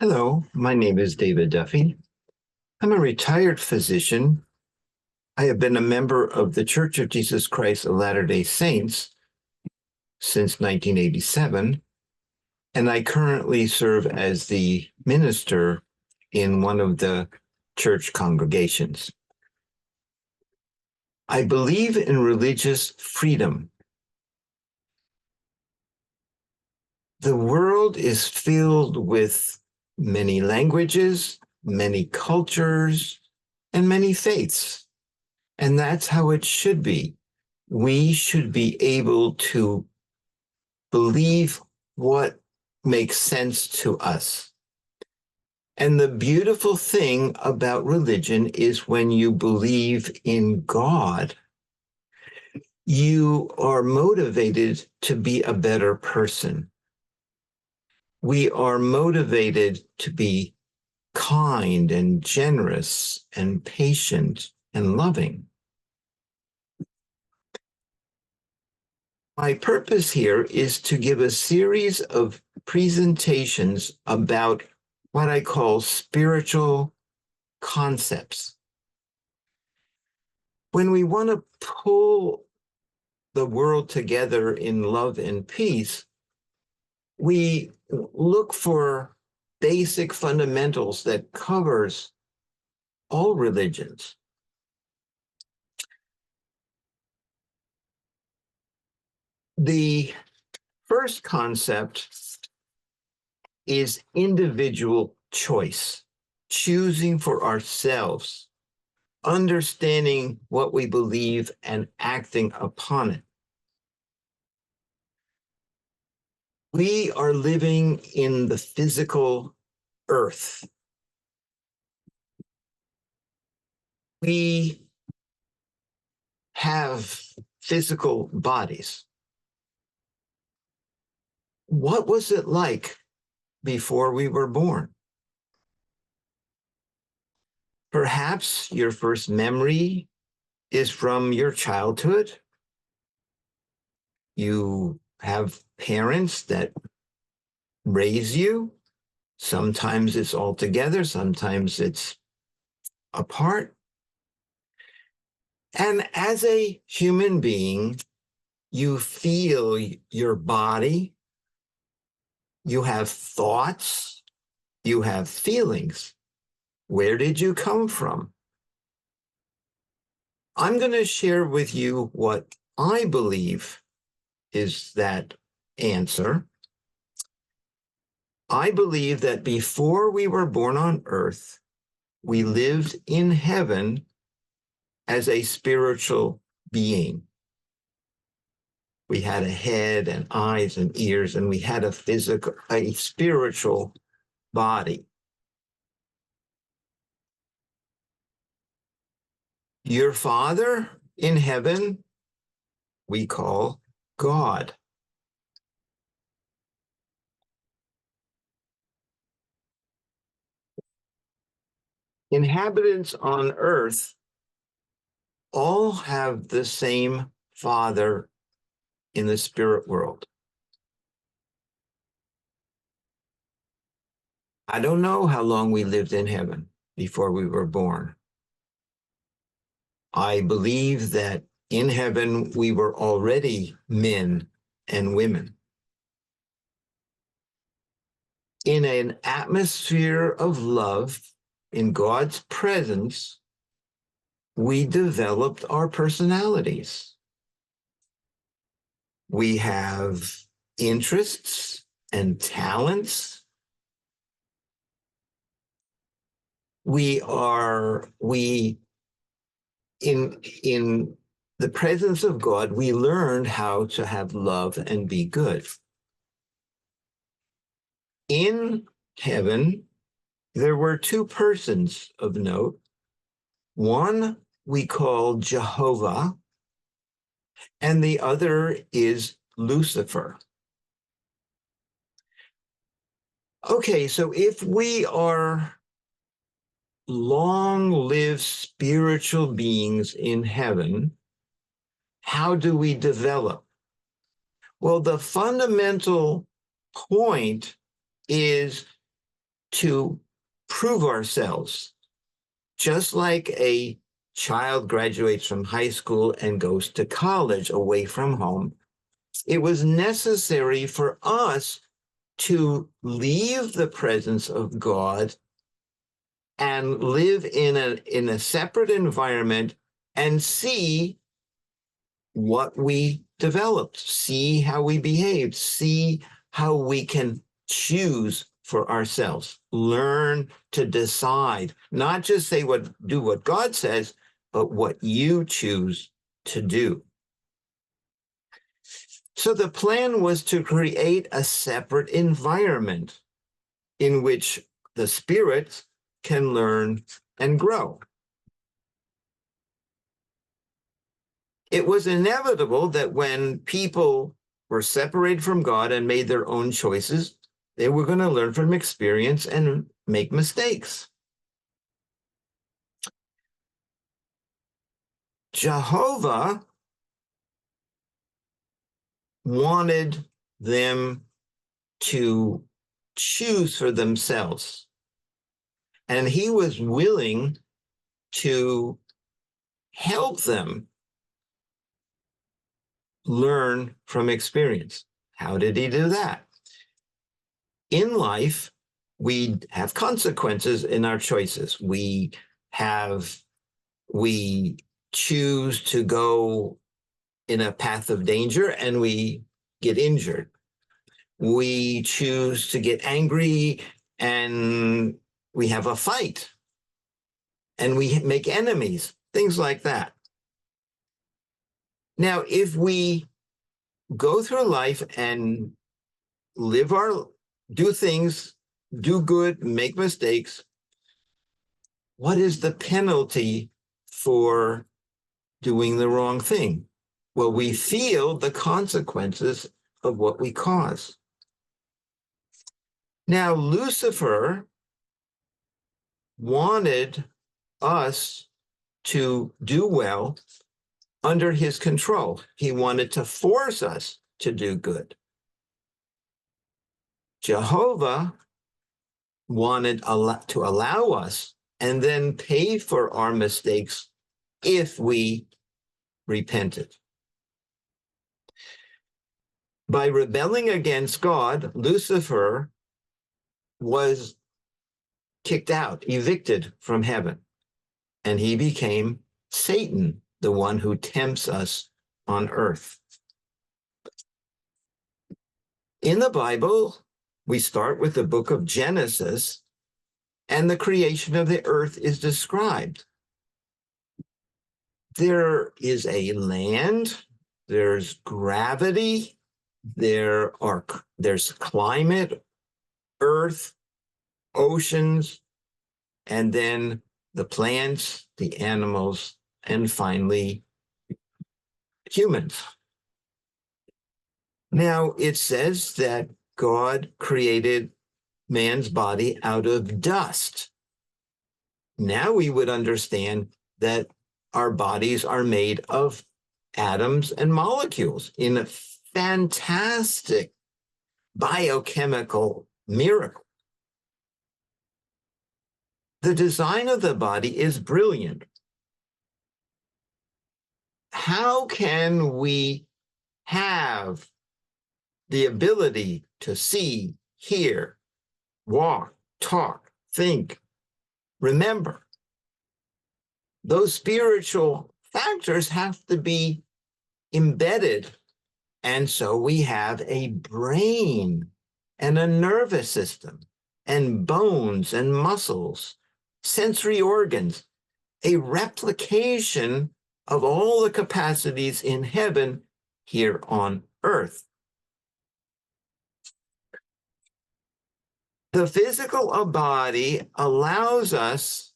Hello, my name is David Duffy. I'm a retired physician. I have been a member of the Church of Jesus Christ of Latter-day Saints since 1987, and I currently serve as the minister in one of the church congregations. I believe in religious freedom. The world is filled with many languages, many cultures, and many faiths. And that's how it should be. We should be able to believe what makes sense to us. And the beautiful thing about religion is when you believe in God, you are motivated to be a better person. We are motivated to be kind and generous and patient and loving. My purpose here is to give a series of presentations about what I call spiritual concepts. When we want to pull the world together in love and peace, we look for basic fundamentals that covers all religions. The first concept is individual choice, choosing for ourselves, understanding what we believe and acting upon it. We are living in the physical earth. We have physical bodies. What was it like before we were born? Perhaps your first memory is from your childhood. You have parents that raise you. Sometimes it's all together, sometimes it's apart. And as a human being, you feel your body, you have thoughts, you have feelings. Where did you come from? I'm going to share with you what I believe is that answer. I believe that before we were born on earth, we lived in heaven as a spiritual being. We had a head and eyes and ears, and we had a spiritual body. Your Father in heaven, we call God. Inhabitants on earth all have the same Father in the spirit world. I don't know how long we lived in heaven before we were born. I believe that in heaven we were already men and women. In an atmosphere of love, in God's presence, we developed our personalities. We have interests and talents. In the presence of God, we learned how to have love and be good. In heaven, there were two persons of note. One we call Jehovah, and the other is Lucifer. Okay, so if we are long-lived spiritual beings in heaven, how do we develop? Well, the fundamental point is to prove ourselves, just like a child graduates from high school and goes to college away from home. It was necessary for us to leave the presence of God and live in a separate environment and see what we developed, see how we behaved, see how we can choose for ourselves, learn to decide, not just say do what God says, but what you choose to do. So the plan was to create a separate environment in which the spirit can learn and grow. It was inevitable that when people were separated from God and made their own choices, they were going to learn from experience and make mistakes. Jehovah wanted them to choose for themselves, and he was willing to help them learn from experience. How did he do that? In life, we have consequences in our choices. We choose to go in a path of danger and we get injured. We choose to get angry and we have a fight and we make enemies, things like that. Now, if we go through life and do things, do good, make mistakes, what is the penalty for doing the wrong thing? Well, we feel the consequences of what we cause. Now, Lucifer wanted us to do well under his control. He wanted to force us to do good. Jehovah wanted to allow us and then pay for our mistakes if we repented. By rebelling against God, Lucifer was kicked out, evicted from heaven, and he became Satan, the one who tempts us on earth. In the Bible, we start with the book of Genesis, and the creation of the earth is described. There is a land, there's gravity, there's climate, earth, oceans, and then the plants, the animals, and finally humans. Now, it says that God created man's body out of dust. Now we would understand that our bodies are made of atoms and molecules in a fantastic biochemical miracle. The design of the body is brilliant. How can we have the ability to see, hear, walk, talk, think, remember? Those spiritual factors have to be embedded. And so we have a brain and a nervous system and bones and muscles, sensory organs, a replication of all the capacities in heaven here on earth. The physical body allows us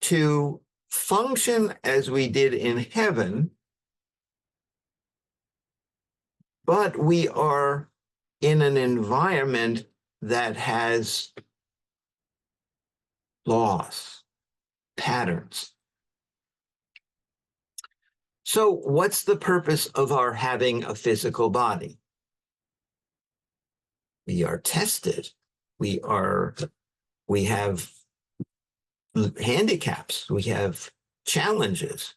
to function as we did in heaven, but we are in an environment that has laws, patterns. So what's the purpose of our having a physical body? We are tested. We are, we have handicaps, we have challenges.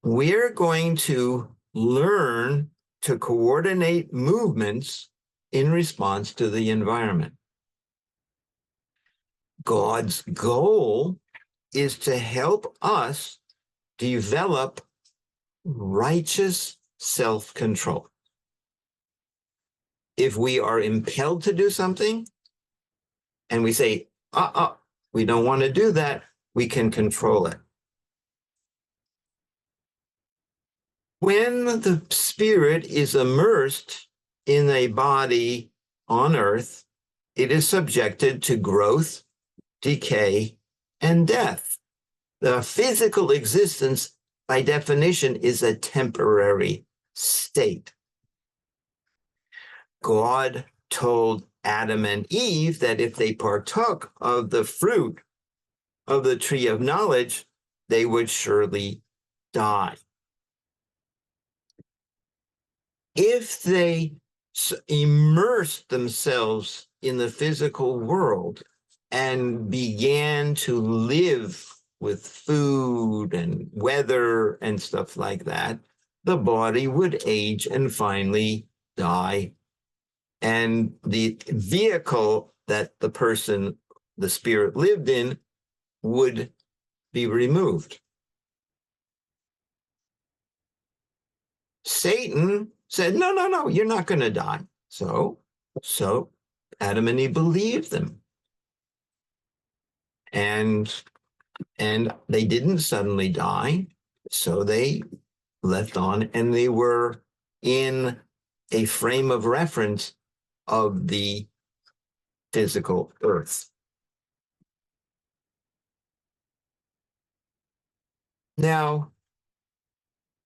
We're going to learn to coordinate movements in response to the environment. God's goal is to help us develop righteous self-control. If we are impelled to do something and we say, we don't want to do that, we can control it. When the spirit is immersed in a body on earth, it is subjected to growth, decay, and death. The physical existence, by definition, is a temporary state. God told Adam and Eve that if they partook of the fruit of the tree of knowledge, they would surely die. If they immersed themselves in the physical world and began to live with food and weather and stuff like that, the body would age and finally die. And the vehicle that the person, the spirit, lived in would be removed. Satan said, no, you're not going to die. So Adam and Eve believed them. And they didn't suddenly die. So they left on, and they were in a frame of reference of the physical earth. Now,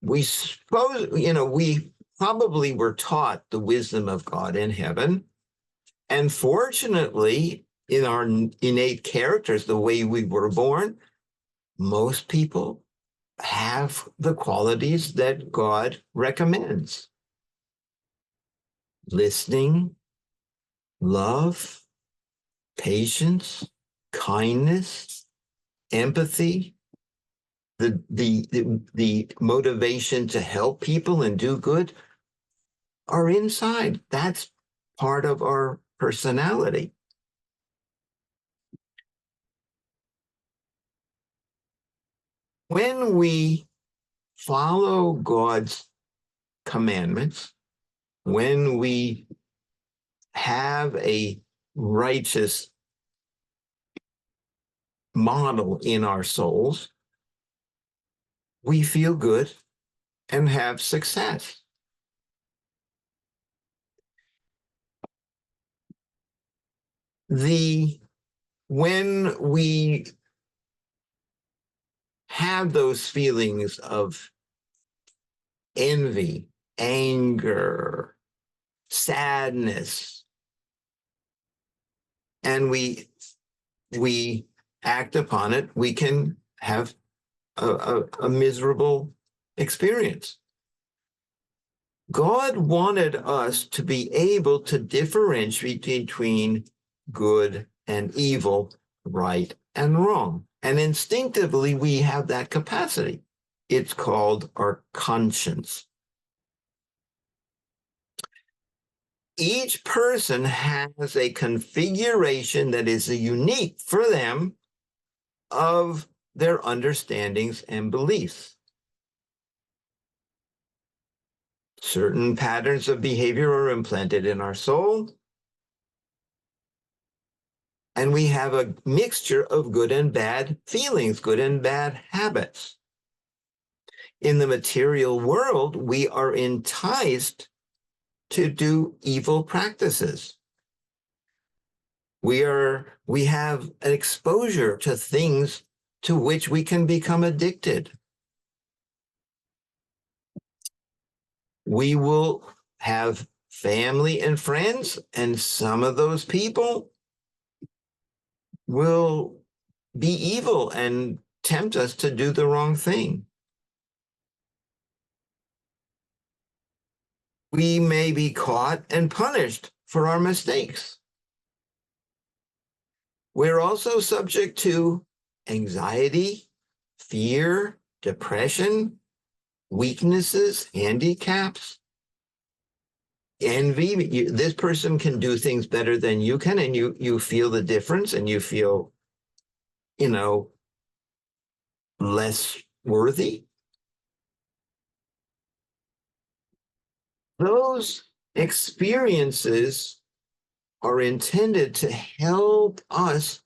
we suppose, we probably were taught the wisdom of God in heaven. And fortunately, in our innate characters, the way we were born, most people have the qualities that God recommends: listening, love, patience, kindness, empathy, the motivation to help people and do good are inside. That's part of our personality. When we follow God's commandments, when we have a righteous model in our souls, we feel good and have success. When we have those feelings of envy, anger, sadness, and we act upon it, we can have a miserable experience. God wanted us to be able to differentiate between good and evil, right and wrong. And instinctively, we have that capacity. It's called our conscience. Each person has a configuration that is unique for them of their understandings and beliefs. Certain patterns of behavior are implanted in our soul, and we have a mixture of good and bad feelings, good and bad habits. In the material world, we are enticed to do evil practices. We have an exposure to things to which we can become addicted. We will have family and friends, and some of those people will be evil and tempt us to do the wrong thing. We may be caught and punished for our mistakes. We're also subject to anxiety, fear, depression, weaknesses, handicaps, envy. This person can do things better than you can, and you feel the difference, and you feel, less worthy. Those experiences are intended to help us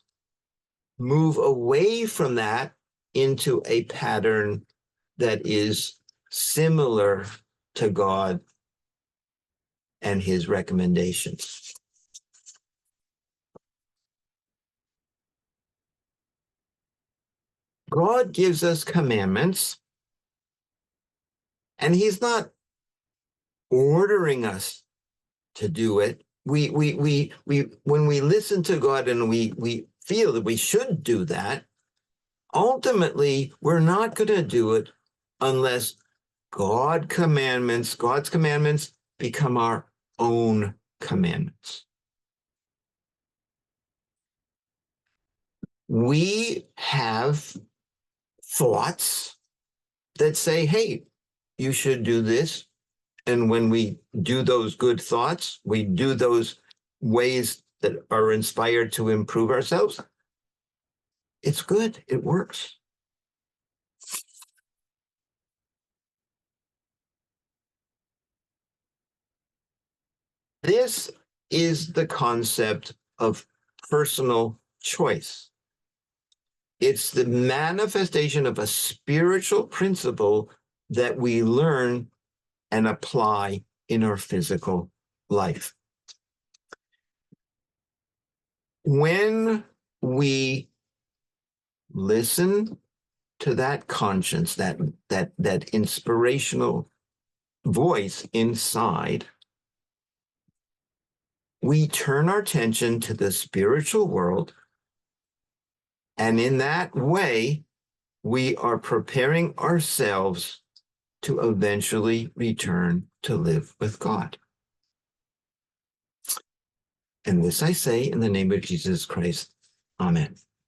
move away from that into a pattern that is similar to God and his recommendations. God gives us commandments, and he's not ordering us to do it. We when we listen to God and we feel that we should do that, ultimately we're not going to do it unless God's commandments become our own commandments. We have thoughts that say, hey, you should do this. And when we do those good thoughts, we do those ways that are inspired to improve ourselves. It's good. It works. This is the concept of personal choice. It's the manifestation of a spiritual principle that we learn and apply in our physical life. When we listen to that conscience, that inspirational voice inside, we turn our attention to the spiritual world, and in that way, we are preparing ourselves to eventually return to live with God. And this I say in the name of Jesus Christ. Amen.